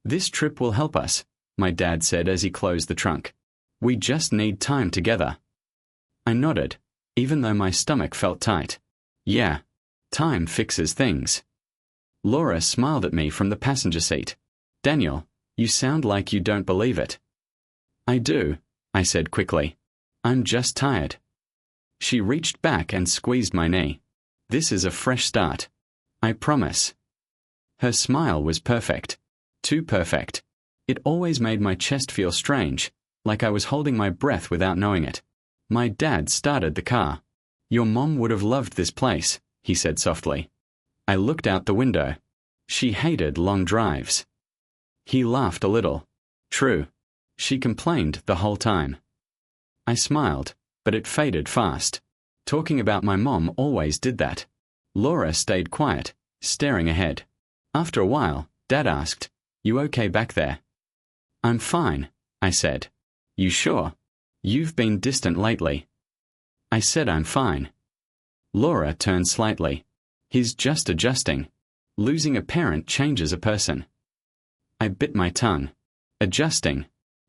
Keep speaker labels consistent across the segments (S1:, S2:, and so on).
S1: "This trip will help us," my dad said as he closed the trunk. "We just need time together." I nodded, even though my stomach felt tight. Yeah, time fixes things. Laura smiled at me from the passenger seat. "Daniel, you sound like you don't believe it." "I do," I said quickly. "I'm just tired." She reached back and squeezed my knee. "This is a fresh start. I promise." Her smile was perfect. Too perfect. It always made my chest feel strange, like I was holding my breath without knowing it. My dad started the car. "Your mom would have loved this place," he said softly. I looked out the window. She hated long drives. He laughed a little. "True. She complained the whole time." I smiled, but it faded fast. Talking about my mom always did that. Laura stayed quiet, staring ahead. After a while, Dad asked, "You okay back there?" "I'm fine," I said. "You sure? You've been distant lately." I said I'm fine. Laura turned slightly. "He's just adjusting. Losing a parent changes a person." I bit my tongue. Adjusting.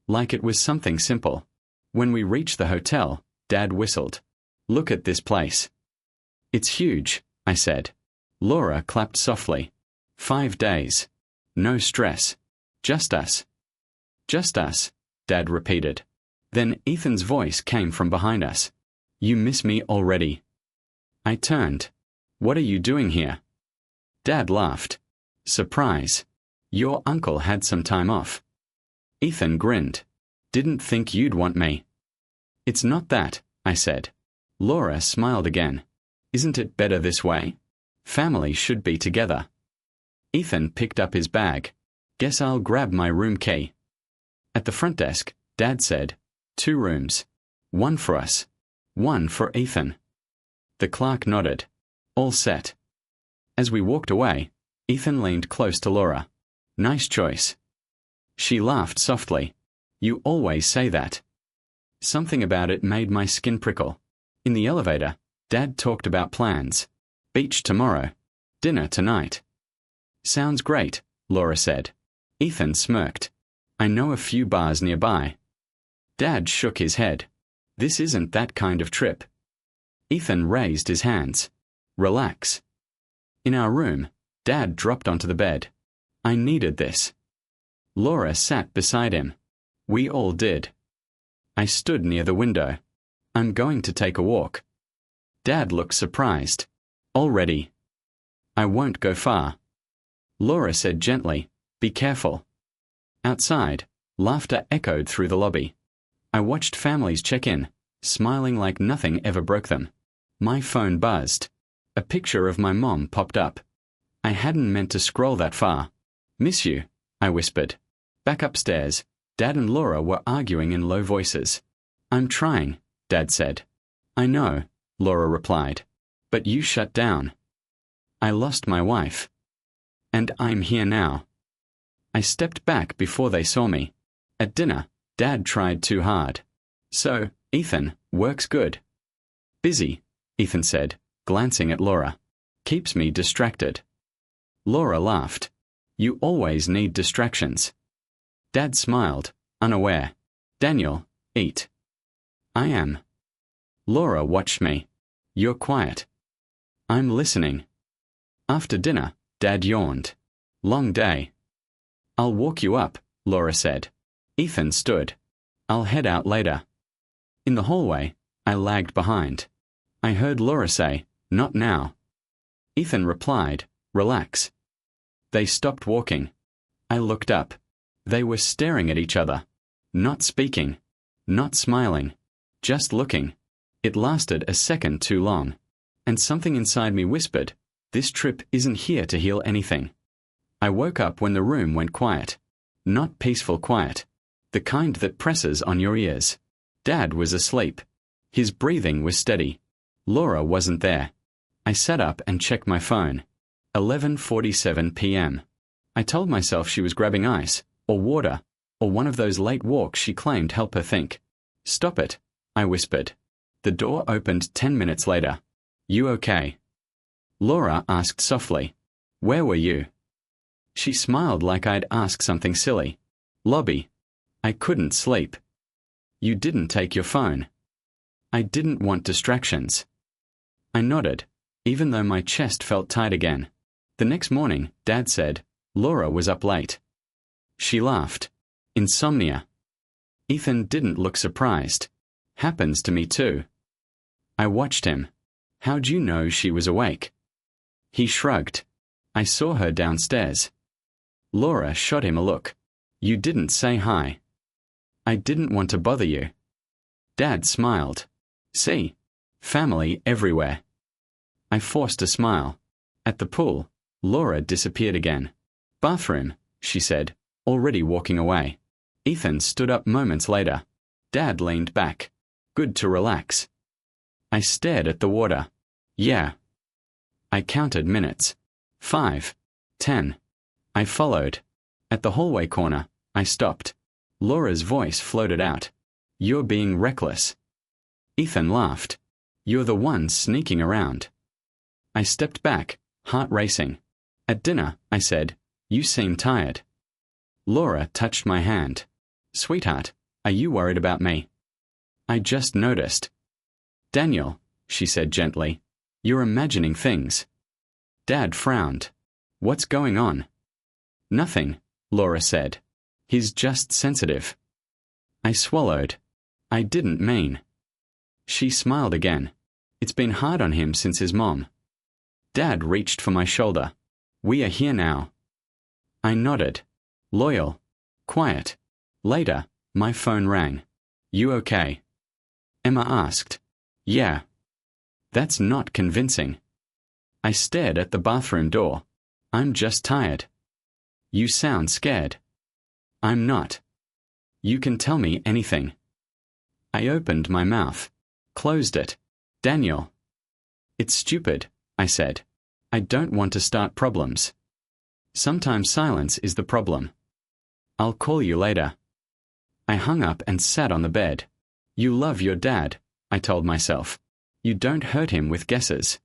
S1: Like it was something simple. When we reached the hotel, Dad whistled. "Look at this place." "It's huge," I said. Laura clapped softly. 5 days. No stress. Just us. "Just us," Dad repeated. Then Ethan's voice came from behind us. "You miss me already." I turned. "What are you doing here?" Dad laughed. "Surprise. Your uncle had some time off." Ethan grinned. "Didn't think you'd want me." "It's not that," I said. Laura smiled again. "Isn't it better this way? Family should be together." Ethan picked up his bag. "Guess I'll grab my room key." At the front desk, Dad said, "2 rooms. 1 for us. 1 for Ethan." The clerk nodded. "All set." As we walked away, Ethan leaned close to Laura. "Nice choice." She laughed softly. "You always say that." Something about it made my skin prickle. In the elevator, Dad talked about plans. Beach tomorrow. Dinner tonight. "Sounds great," Laura said. Ethan smirked. "I know a few bars nearby." Dad shook his head. "This isn't that kind of trip." Ethan raised his hands. "Relax." In our room, Dad dropped onto the bed. I needed this. Laura sat beside him. We all did. I stood near the window. "I'm going to take a walk." Dad looked surprised. "Already?" "I won't go far." Laura said gently, "Be careful." Outside, laughter echoed through the lobby. I watched families check in, smiling like nothing ever broke them. My phone buzzed. A picture of my mom popped up. I hadn't meant to scroll that far. "Miss you," I whispered. Back upstairs, Dad and Laura were arguing in low voices. "I'm trying," Dad said. "I know," Laura replied. "But you shut down." I lost my wife. And I'm here now. I stepped back before they saw me. At dinner, Dad tried too hard. "So, Ethan, work's good." "Busy," Ethan said, glancing at Laura. "Keeps me distracted." Laura laughed. "You always need distractions." Dad smiled, unaware. "Daniel, eat." "I am." Laura watched me. "You're quiet." "I'm listening." After dinner, Dad yawned. "Long day." "I'll walk you up," Laura said. Ethan stood. "I'll head out later." In the hallway, I lagged behind. I heard Laura say, "Not now." Ethan replied, "Relax." They stopped walking. I looked up. They were staring at each other. Not speaking. Not smiling. Just looking. It lasted a second too long. And something inside me whispered, "This trip isn't here to heal anything." I woke up when the room went quiet. Not peaceful quiet. The kind that presses on your ears. Dad was asleep. His breathing was steady. Laura wasn't there. I sat up and checked my phone. 11:47 p.m. I told myself she was grabbing ice, or water, or one of those late walks she claimed help her think. "Stop it," I whispered. The door opened 10 minutes later. "You okay?" Laura asked softly. "Where were you?" She smiled like I'd asked something silly. Lobby. I couldn't sleep. You didn't take your phone. I didn't want distractions. I nodded, even though my chest felt tight again. The next morning, Dad said, Laura was up late. She laughed. Insomnia. Ethan didn't look surprised. Happens to me too. I watched him. How'd you know she was awake? He shrugged. I saw her downstairs. Laura shot him a look. You didn't say hi. I didn't want to bother you. Dad smiled. See? Family everywhere. I forced a smile. At the pool, Laura disappeared again. Bathroom, she said, already walking away. Ethan stood up moments later. Dad leaned back. Good to relax. I stared at the water. Yeah. I counted minutes. 5. 10. I followed. At the hallway corner, I stopped. Laura's voice floated out. You're being reckless. Ethan laughed. You're the one sneaking around. I stepped back, heart racing. At dinner, I said, You seem tired. Laura touched my hand. Sweetheart, are you worried about me? I just noticed. Daniel, she said gently, you're imagining things. Dad frowned. What's going on? Nothing, Laura said. He's just sensitive. I swallowed. I didn't mean. She smiled again. It's been hard on him since his mom. Dad reached for my shoulder. We are here now. I nodded. Loyal. Quiet. Later, my phone rang. You okay? Emma asked. Yeah. That's not convincing. I stared at the bathroom door. I'm just tired. You sound scared. I'm not. You can tell me anything. I opened my mouth. Closed it. Daniel. It's stupid, I said. I don't want to start problems. Sometimes silence is the problem. I'll call you later. I hung up and sat on the bed. You love your dad, I told myself. You don't hurt him with guesses.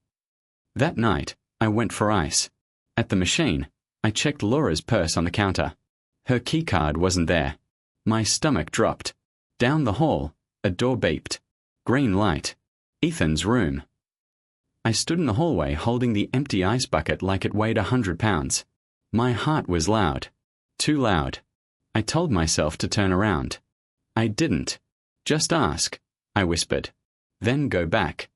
S1: That night, I went for ice. At the machine, I checked Laura's purse on the counter. Her keycard wasn't there. My stomach dropped. Down the hall, a door beeped. Green light. Ethan's room. I stood in the hallway holding the empty ice bucket like it weighed 100 pounds. My heart was loud. Too loud. I told myself to turn around. I didn't. Just ask, I whispered. Then go back.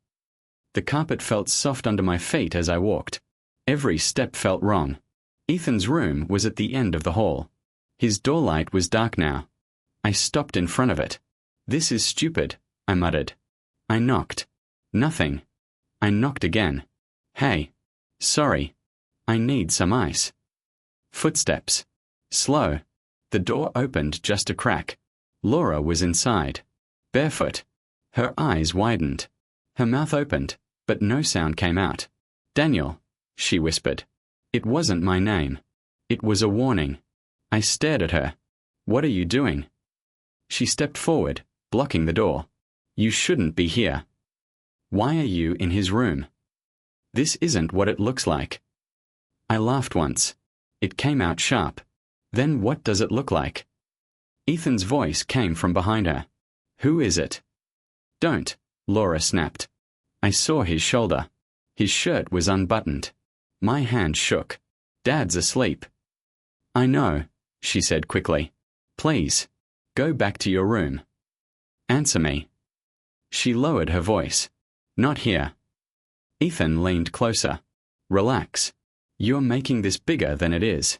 S1: The carpet felt soft under my feet as I walked. Every step felt wrong. Ethan's room was at the end of the hall. His door light was dark now. I stopped in front of it. This is stupid, I muttered. I knocked. Nothing. I knocked again. Hey. Sorry. I need some ice. Footsteps. Slow. The door opened just a crack. Laura was inside. Barefoot. Her eyes widened. Her mouth opened, but no sound came out. Daniel, she whispered. It wasn't my name. It was a warning. I stared at her. What are you doing? She stepped forward, blocking the door. You shouldn't be here. Why are you in his room? This isn't what it looks like. I laughed once. It came out sharp. Then what does it look like? Ethan's voice came from behind her. Who is it? Don't, Laura snapped. I saw his shoulder. His shirt was unbuttoned. My hand shook. Dad's asleep. I know, she said quickly. Please, go back to your room. Answer me. She lowered her voice. Not here. Ethan leaned closer. Relax. You're making this bigger than it is.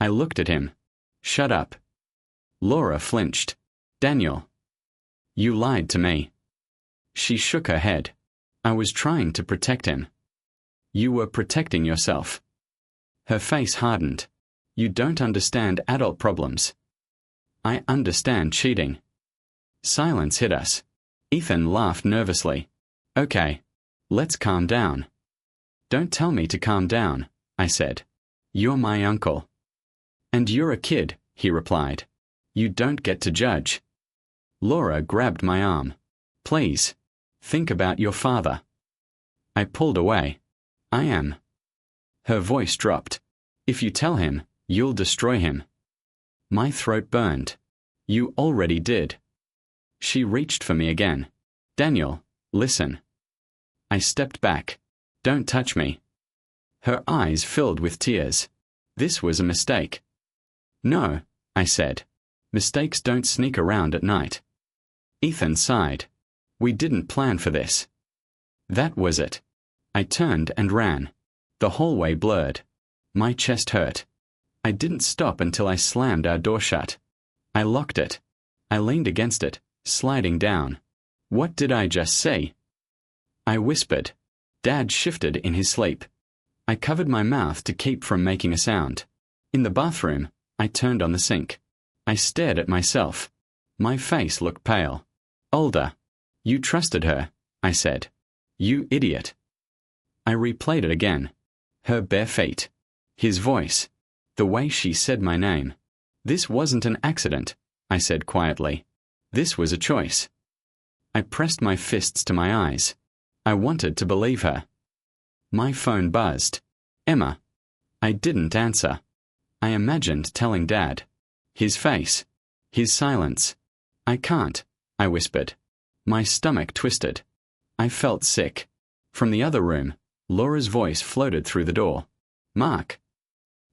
S1: I looked at him. Shut up. Laura flinched. Daniel. You lied to me. She shook her head. I was trying to protect him. You were protecting yourself. Her face hardened. You don't understand adult problems. I understand cheating. Silence hit us. Ethan laughed nervously. Okay. Let's calm down. Don't tell me to calm down, I said. You're my uncle. And you're a kid, he replied. You don't get to judge. Laura grabbed my arm. Please, think about your father. I pulled away. I am. Her voice dropped. If you tell him, you'll destroy him. My throat burned. You already did. She reached for me again. Daniel, listen. I stepped back. Don't touch me. Her eyes filled with tears. This was a mistake. No, I said. Mistakes don't sneak around at night. Ethan sighed. We didn't plan for this. That was it. I turned and ran. The hallway blurred. My chest hurt. I didn't stop until I slammed our door shut. I locked it. I leaned against it, sliding down. What did I just say? I whispered. Dad shifted in his sleep. I covered my mouth to keep from making a sound. In the bathroom, I turned on the sink. I stared at myself. My face looked pale. Older. You trusted her, I said. You idiot. I replayed it again. Her bare feet. His voice. The way she said my name. This wasn't an accident, I said quietly. This was a choice. I pressed my fists to my eyes. I wanted to believe her. My phone buzzed. Emma. I didn't answer. I imagined telling Dad. His face. His silence. I can't, I whispered. My stomach twisted. I felt sick. From the other room, Laura's voice floated through the door. Mark.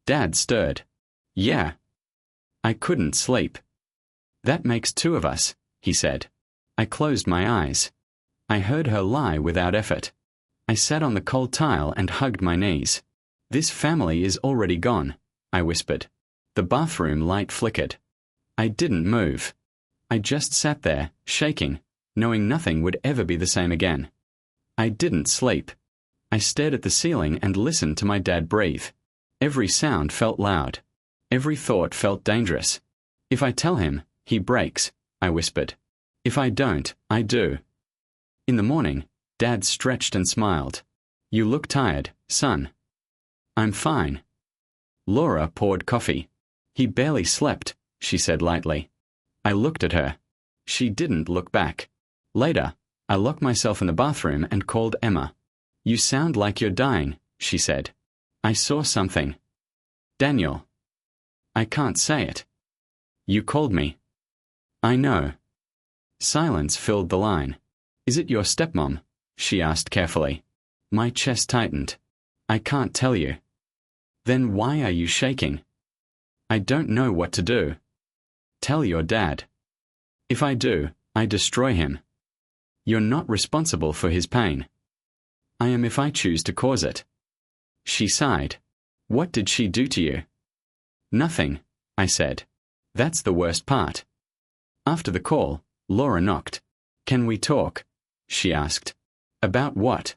S1: Dad stirred. Yeah. I couldn't sleep. That makes two of us, he said. I closed my eyes. I heard her lie without effort. I sat on the cold tile and hugged my knees. This family is already gone, I whispered. The bathroom light flickered. I didn't move. I just sat there, shaking, knowing nothing would ever be the same again. I didn't sleep. I stared at the ceiling and listened to my dad breathe. Every sound felt loud. Every thought felt dangerous. If I tell him, he breaks, I whispered. If I don't, I do. In the morning, Dad stretched and smiled. You look tired, son. I'm fine. Laura poured coffee. He barely slept, she said lightly. I looked at her. She didn't look back. Later, I locked myself in the bathroom and called Emma. You sound like you're dying, she said. I saw something. Daniel. I can't say it. You called me. I know. Silence filled the line. Is it your stepmom? She asked carefully. My chest tightened. I can't tell you. Then why are you shaking? I don't know what to do. Tell your dad. If I do, I destroy him. You're not responsible for his pain. I am if I choose to cause it. She sighed. What did she do to you? Nothing, I said. That's the worst part. After the call, Laura knocked. Can we talk? She asked. About what?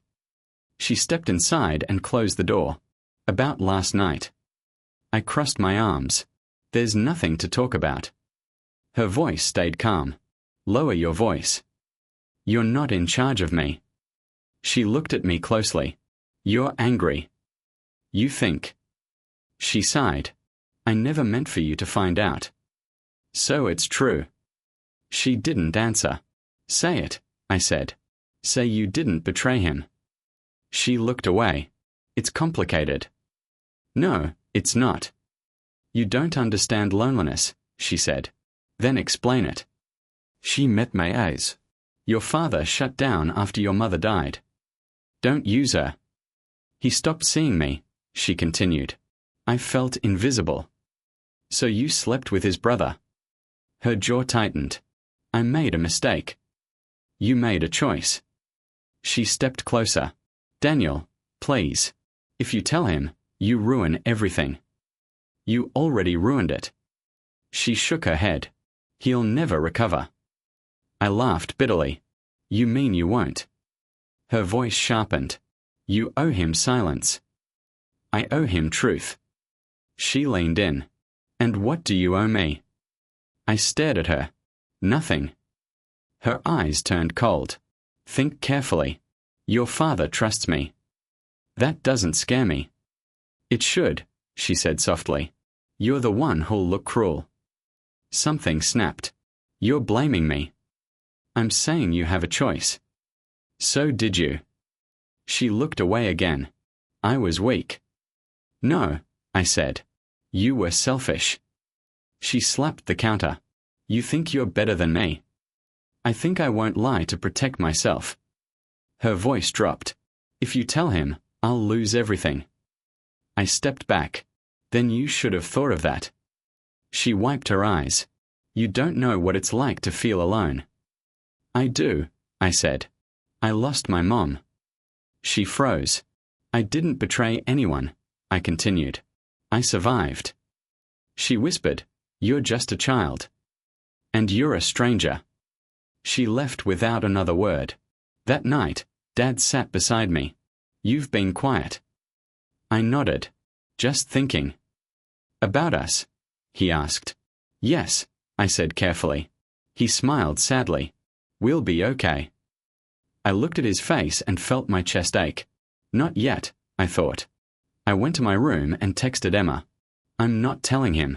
S1: She stepped inside and closed the door. About last night. I crossed my arms. There's nothing to talk about. Her voice stayed calm. Lower your voice. You're not in charge of me. She looked at me closely. You're angry. You think. She sighed. I never meant for you to find out. So it's true. She didn't answer. Say it, I said. Say you didn't betray him. She looked away. It's complicated. No, it's not. You don't understand loneliness, she said. Then explain it. She met my eyes. Your father shut down after your mother died. Don't use her. He stopped seeing me, she continued. I felt invisible. So you slept with his brother. Her jaw tightened. I made a mistake. You made a choice. She stepped closer. Daniel, please. If you tell him, you ruin everything. You already ruined it. She shook her head. He'll never recover. I laughed bitterly. You mean you won't? Her voice sharpened. You owe him silence. I owe him truth. She leaned in. And what do you owe me? I stared at her. Nothing. Her eyes turned cold. Think carefully. Your father trusts me. That doesn't scare me. It should, she said softly. You're the one who'll look cruel. Something snapped. You're blaming me. I'm saying you have a choice. So did you. She looked away again. I was weak. No, I said. You were selfish. She slapped the counter. You think you're better than me? I think I won't lie to protect myself. Her voice dropped. If you tell him, I'll lose everything. I stepped back. Then you should have thought of that. She wiped her eyes. You don't know what it's like to feel alone. I do, I said. I lost my mom. She froze. I didn't betray anyone, I continued. I survived. She whispered, You're just a child. And you're a stranger. She left without another word. That night, Dad sat beside me. You've been quiet. I nodded. Just thinking. About us? He asked. Yes, I said carefully. He smiled sadly. We'll be okay. I looked at his face and felt my chest ache. Not yet, I thought. I went to my room and texted Emma. I'm not telling him.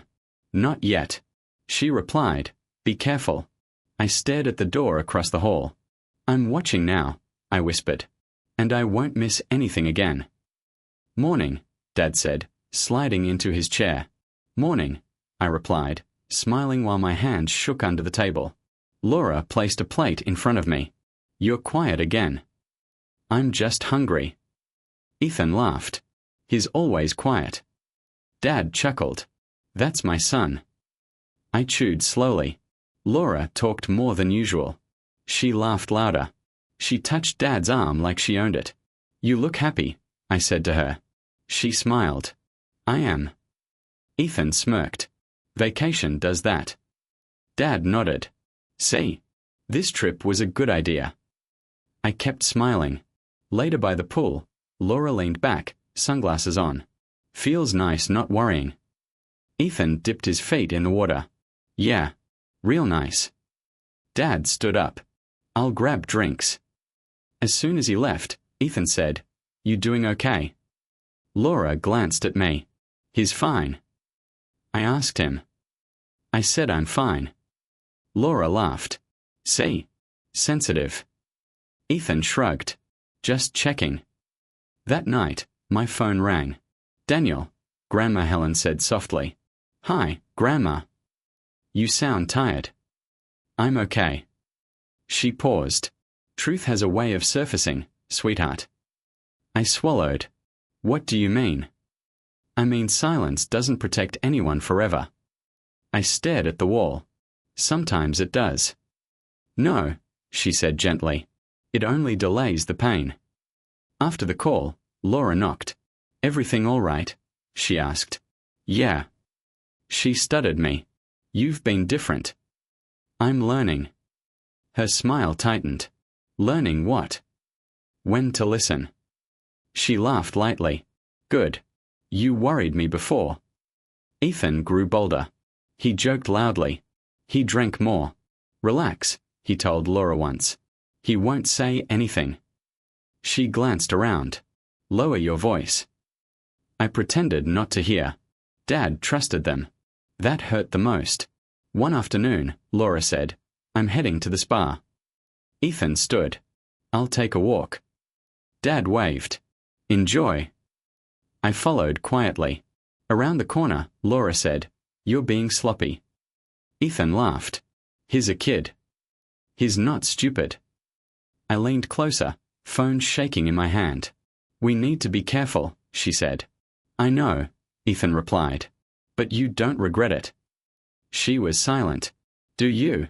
S1: Not yet. She replied, Be careful. I stared at the door across the hall. I'm watching now, I whispered. And I won't miss anything again. Morning, Dad said, sliding into his chair. Morning, I replied, smiling while my hand shook under the table. Laura placed a plate in front of me. You're quiet again. I'm just hungry. Ethan laughed. He's always quiet. Dad chuckled. That's my son. I chewed slowly. Laura talked more than usual. She laughed louder. She touched Dad's arm like she owned it. You look happy, I said to her. She smiled. I am. Ethan smirked. Vacation does that. Dad nodded. See, this trip was a good idea. I kept smiling. Later by the pool, Laura leaned back, sunglasses on. Feels nice not worrying. Ethan dipped his feet in the water. Yeah, real nice. Dad stood up. I'll grab drinks. As soon as he left, Ethan said, You doing okay? Laura glanced at me. He's fine. I asked him. I said I'm fine. Laura laughed. See, sensitive. Ethan shrugged. Just checking. That night, my phone rang. Daniel, Grandma Helen said softly. Hi, Grandma. You sound tired. I'm okay. She paused. Truth has a way of surfacing, sweetheart. I swallowed. What do you mean? I mean silence doesn't protect anyone forever. I stared at the wall. Sometimes it does. No, she said gently. It only delays the pain. After the call, Laura knocked. Everything all right? She asked. Yeah. She stuttered me. You've been different. I'm learning. Her smile tightened. Learning what? When to listen. She laughed lightly. Good. You worried me before. Ethan grew bolder. He joked loudly. He drank more. Relax, he told Laura once. He won't say anything. She glanced around. Lower your voice. I pretended not to hear. Dad trusted them. That hurt the most. One afternoon, Laura said, I'm heading to the spa. Ethan stood. I'll take a walk. Dad waved. Enjoy. I followed quietly. Around the corner, Laura said, You're being sloppy. Ethan laughed. He's a kid. He's not stupid. I leaned closer, phone shaking in my hand. We need to be careful, she said. I know, Ethan replied. But you don't regret it. She was silent. Do you?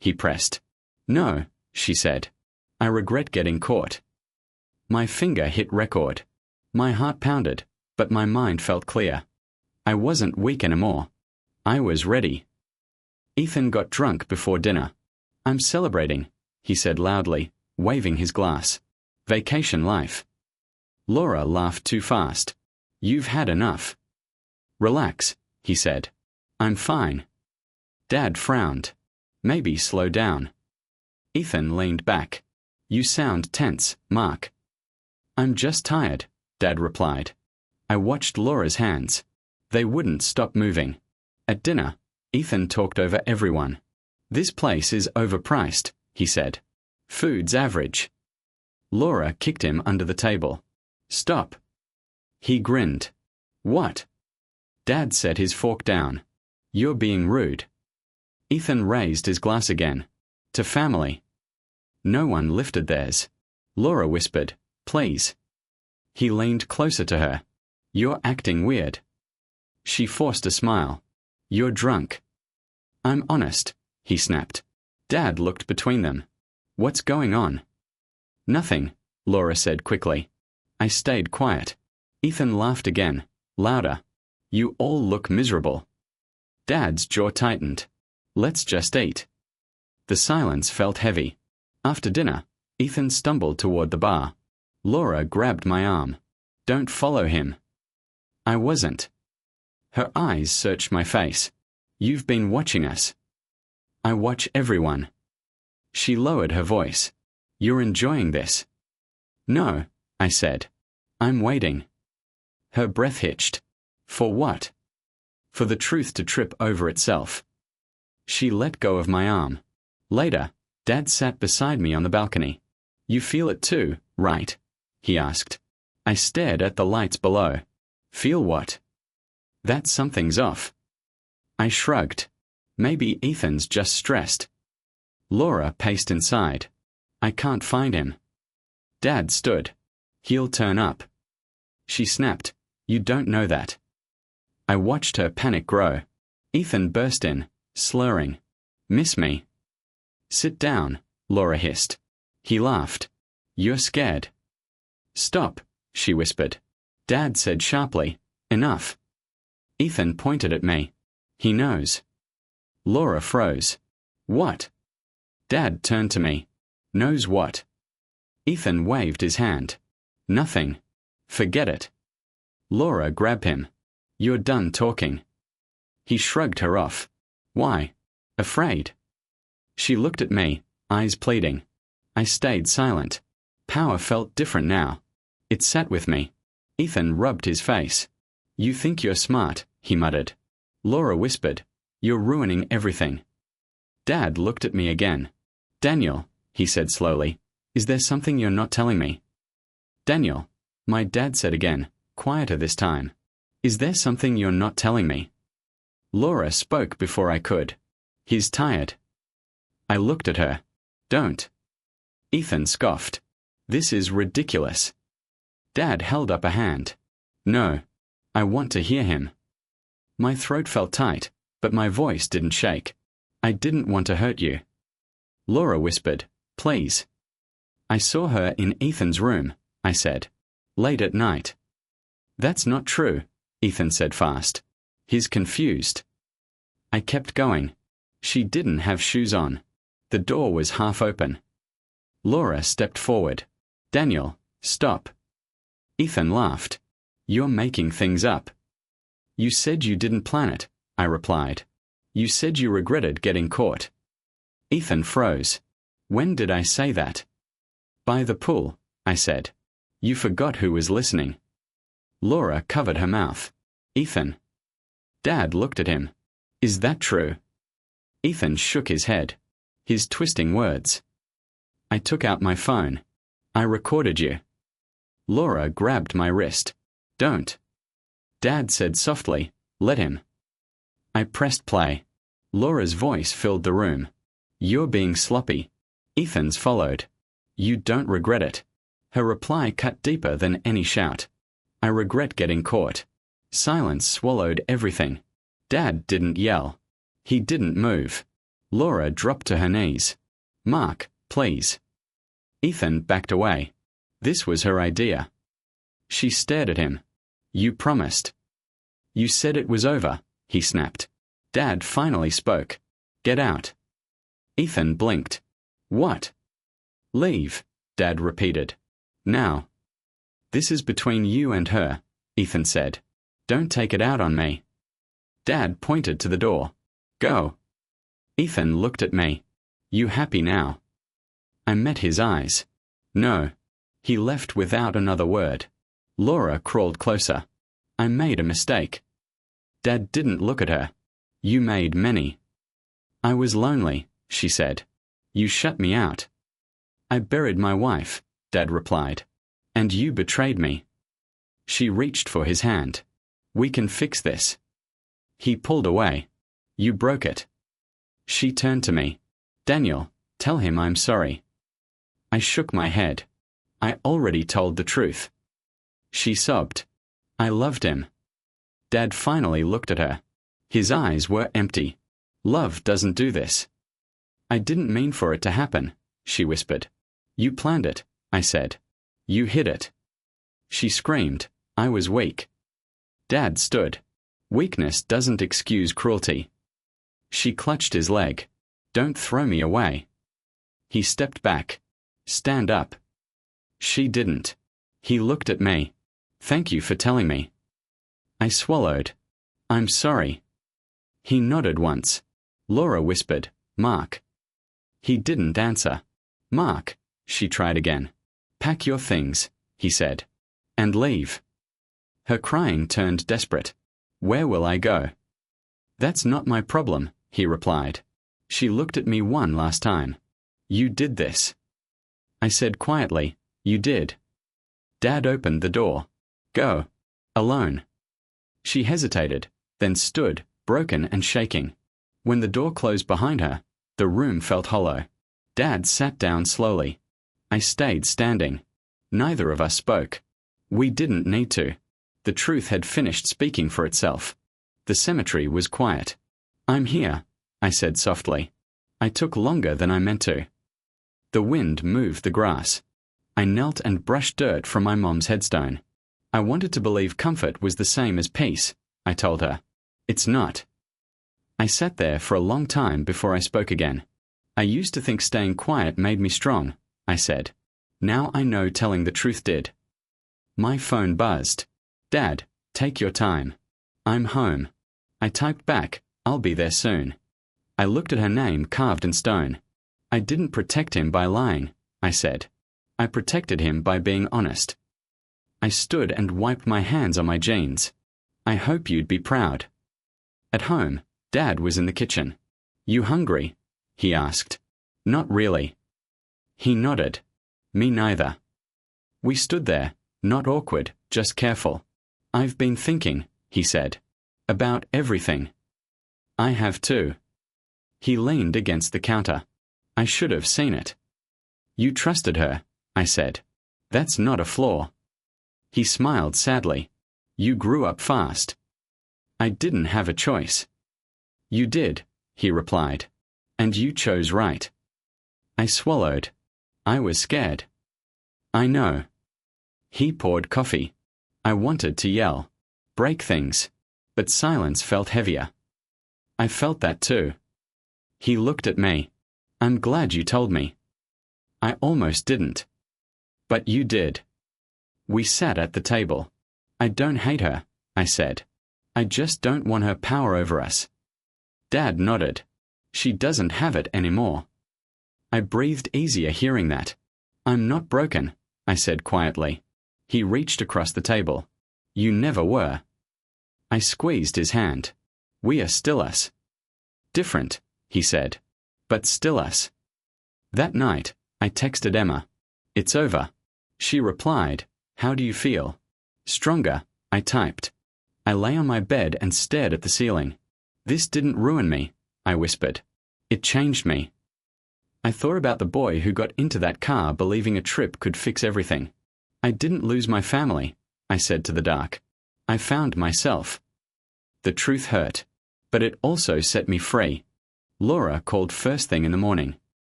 S1: He pressed. No, she said. I regret getting caught. My finger hit record. My heart pounded, but my mind felt clear. I wasn't weak anymore. I was ready. Ethan got drunk before dinner. I'm celebrating, he said loudly, waving his glass. Vacation life. Laura laughed too fast. You've had enough. Relax, he said. I'm fine. Dad frowned. Maybe slow down. Ethan leaned back. You sound tense, Mark. I'm just tired, Dad replied. I watched Laura's hands. They wouldn't stop moving. At dinner, Ethan talked over everyone. This place is overpriced, he said. Food's average. Laura kicked him under the table. Stop. He grinned. What? Dad set his fork down. You're being rude. Ethan raised his glass again. To family. No one lifted theirs. Laura whispered, please. He leaned closer to her. You're acting weird. She forced a smile. You're drunk. I'm honest, he snapped. Dad looked between them. What's going on? Nothing, Laura said quickly. I stayed quiet. Ethan laughed again, louder. You all look miserable. Dad's jaw tightened. Let's just eat. The silence felt heavy. After dinner, Ethan stumbled toward the bar. Laura grabbed my arm. Don't follow him. I wasn't. Her eyes searched my face. You've been watching us. I watch everyone. She lowered her voice. You're enjoying this. No, I said. I'm waiting. Her breath hitched. For what? For the truth to trip over itself. She let go of my arm. Later, Dad sat beside me on the balcony. You feel it too, right? He asked. I stared at the lights below. Feel what? That something's off. I shrugged. Maybe Ethan's just stressed. Laura paced inside. I can't find him. Dad stood. He'll turn up. She snapped. You don't know that. I watched her panic grow. Ethan burst in, slurring. Miss me. Sit down, Laura hissed. He laughed. You're scared. Stop, she whispered. Dad said sharply, enough. Ethan pointed at me. He knows. Laura froze. What? Dad turned to me. Knows what? Ethan waved his hand. Nothing. Forget it. Laura grabbed him. You're done talking. He shrugged her off. Why? Afraid. She looked at me, eyes pleading. I stayed silent. Power felt different now. It sat with me. Ethan rubbed his face. You think you're smart, he muttered. Laura whispered. You're ruining everything. Dad looked at me again. Daniel, he said slowly, is there something you're not telling me? Daniel, my dad said again, quieter this time. Is there something you're not telling me? Laura spoke before I could. He's tired. I looked at her. Don't. Ethan scoffed. This is ridiculous. Dad held up a hand. No. I want to hear him. My throat felt tight, but my voice didn't shake. I didn't want to hurt you. Laura whispered, please. I saw her in Ethan's room, I said. Late at night. That's not true, Ethan said fast. He's confused. I kept going. She didn't have shoes on. The door was half open. Laura stepped forward. Daniel, stop. Ethan laughed. You're making things up. You said you didn't plan it, I replied. You said you regretted getting caught. Ethan froze. When did I say that? By the pool, I said. You forgot who was listening. Laura covered her mouth. Ethan. Dad looked at him. Is that true? Ethan shook his head. His twisting words. I took out my phone. I recorded you. Laura grabbed my wrist. Don't. Dad said softly, let him. I pressed play. Laura's voice filled the room. You're being sloppy. Ethan's followed. You don't regret it. Her reply cut deeper than any shout. I regret getting caught. Silence swallowed everything. Dad didn't yell. He didn't move. Laura dropped to her knees. Mark, please. Ethan backed away. This was her idea. She stared at him. You promised. You said it was over, he snapped. Dad finally spoke. Get out. Ethan blinked. What? Leave, Dad repeated. Now. This is between you and her, Ethan said. Don't take it out on me. Dad pointed to the door. Go. Ethan looked at me. You happy now? I met his eyes. No. He left without another word. Laura crawled closer. I made a mistake. Dad didn't look at her. You made many. I was lonely, she said. You shut me out. I buried my wife, Dad replied. And you betrayed me. She reached for his hand. We can fix this. He pulled away. You broke it. She turned to me. Daniel, tell him I'm sorry. I shook my head. I already told the truth. She sobbed. I loved him. Dad finally looked at her. His eyes were empty. Love doesn't do this. I didn't mean for it to happen, she whispered. You planned it, I said. You hid it. She screamed. I was weak. Dad stood. Weakness doesn't excuse cruelty. She clutched his leg. Don't throw me away. He stepped back. Stand up. She didn't. He looked at me. Thank you for telling me. I swallowed. I'm sorry. He nodded once. Laura whispered, Mark. He didn't answer. Mark, she tried again. Pack your things, he said. And leave. Her crying turned desperate. Where will I go? That's not my problem, he replied. She looked at me one last time. You did this. I said quietly, you did. Dad opened the door. Go. Alone. She hesitated, then stood, broken and shaking. When the door closed behind her, the room felt hollow. Dad sat down slowly. I stayed standing. Neither of us spoke. We didn't need to. The truth had finished speaking for itself. The cemetery was quiet. I'm here, I said softly. I took longer than I meant to. The wind moved the grass. I knelt and brushed dirt from my mom's headstone. I wanted to believe comfort was the same as peace, I told her. It's not. I sat there for a long time before I spoke again. I used to think staying quiet made me strong, I said. Now I know telling the truth did. My phone buzzed. Dad, take your time. I'm home. I typed back, I'll be there soon. I looked at her name carved in stone. I didn't protect him by lying, I said. I protected him by being honest. I stood and wiped my hands on my jeans. I hope you'd be proud. At home, Dad was in the kitchen. You hungry? He asked. Not really. He nodded. Me neither. We stood there, not awkward, just careful. I've been thinking, he said. About everything. I have too. He leaned against the counter. I should have seen it. You trusted her, I said. That's not a flaw. He smiled sadly. You grew up fast. I didn't have a choice. You did, he replied. And you chose right. I swallowed. I was scared. I know. He poured coffee. I wanted to yell, break things, but silence felt heavier. I felt that too. He looked at me. I'm glad you told me. I almost didn't. But you did. We sat at the table. I don't hate her, I said. I just don't want her power over us. Dad nodded. She doesn't have it anymore. I breathed easier hearing that. I'm not broken, I said quietly. He reached across the table. You never were. I squeezed his hand. We are still us. Different, he said. But still us. That night, I texted Emma. It's over. She replied, How do you feel? Stronger, I typed. I lay on my bed and stared at the ceiling. This didn't ruin me, I whispered. It changed me. I thought about the boy who got into that car believing a trip could fix everything. I didn't lose my family, I said to the dark. I found myself. The truth hurt, but it also set me free. Laura called first thing in the morning.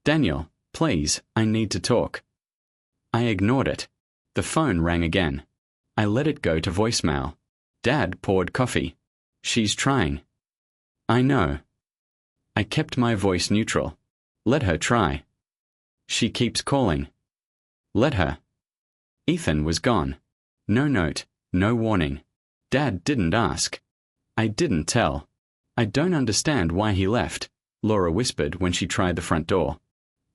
S1: Daniel, please, I need to talk. I ignored it. The phone rang again. I let it go to voicemail. Dad poured coffee. She's trying. I know. I kept my voice neutral. Let her try. She keeps calling. Let her. Ethan was gone. No note, no warning. Dad didn't ask. I didn't tell. I don't understand why he left, Laura whispered when she tried the front door.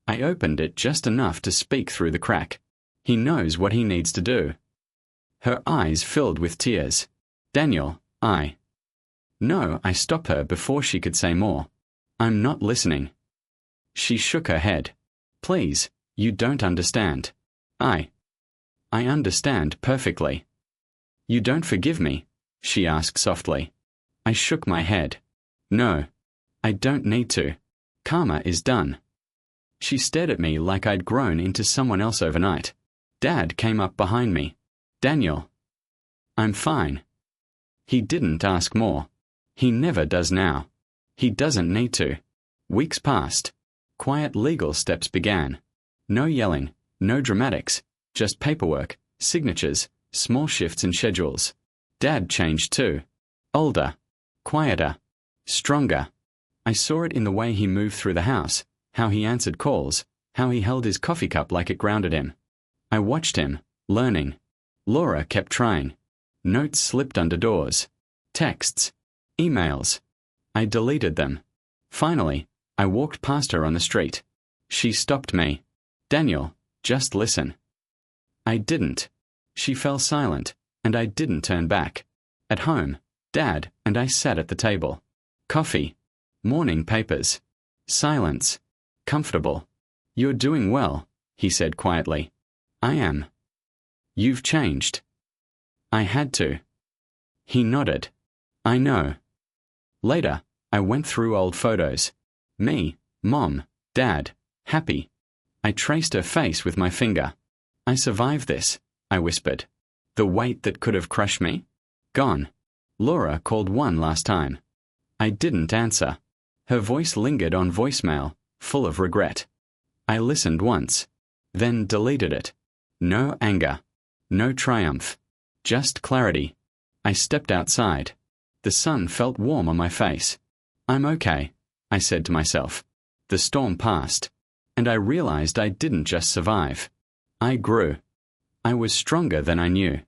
S1: I opened it just enough to speak through the crack. He knows what he needs to do. Her eyes filled with tears. Daniel, No, I stopped her before she could say more. I'm not listening. She shook her head. Please, you don't understand. I understand perfectly. You don't forgive me? She asked softly. I shook my head. No, I don't need to. Karma is done. She stared at me like I'd grown into someone else overnight. Dad came up behind me. Daniel. I'm fine. He didn't ask more. He never does now. He doesn't need to. Weeks passed. Quiet legal steps began. No yelling, no dramatics, just paperwork, signatures, small shifts in schedules. Dad changed too. Older, quieter, stronger. I saw it in the way he moved through the house, how he answered calls, how he held his coffee cup like it grounded him. I watched him, learning. Laura kept trying. Notes slipped under doors. Texts. Emails. I deleted them. Finally, I walked past her on the street. She stopped me. Daniel, just listen. I didn't. She fell silent, and I didn't turn back. At home, Dad and I sat at the table. Coffee. Morning papers. Silence. Comfortable. You're doing well, he said quietly. I am. You've changed. I had to. He nodded. I know. Later, I went through old photos. Me, Mom, Dad, happy. I traced her face with my finger. I survived this, I whispered. The weight that could have crushed me? Gone. Laura called one last time. I didn't answer. Her voice lingered on voicemail, full of regret. I listened once, then deleted it. No anger. No triumph. Just clarity. I stepped outside. The sun felt warm on my face. I'm okay, I said to myself. The storm passed, and I realized I didn't just survive. I grew. I was stronger than I knew.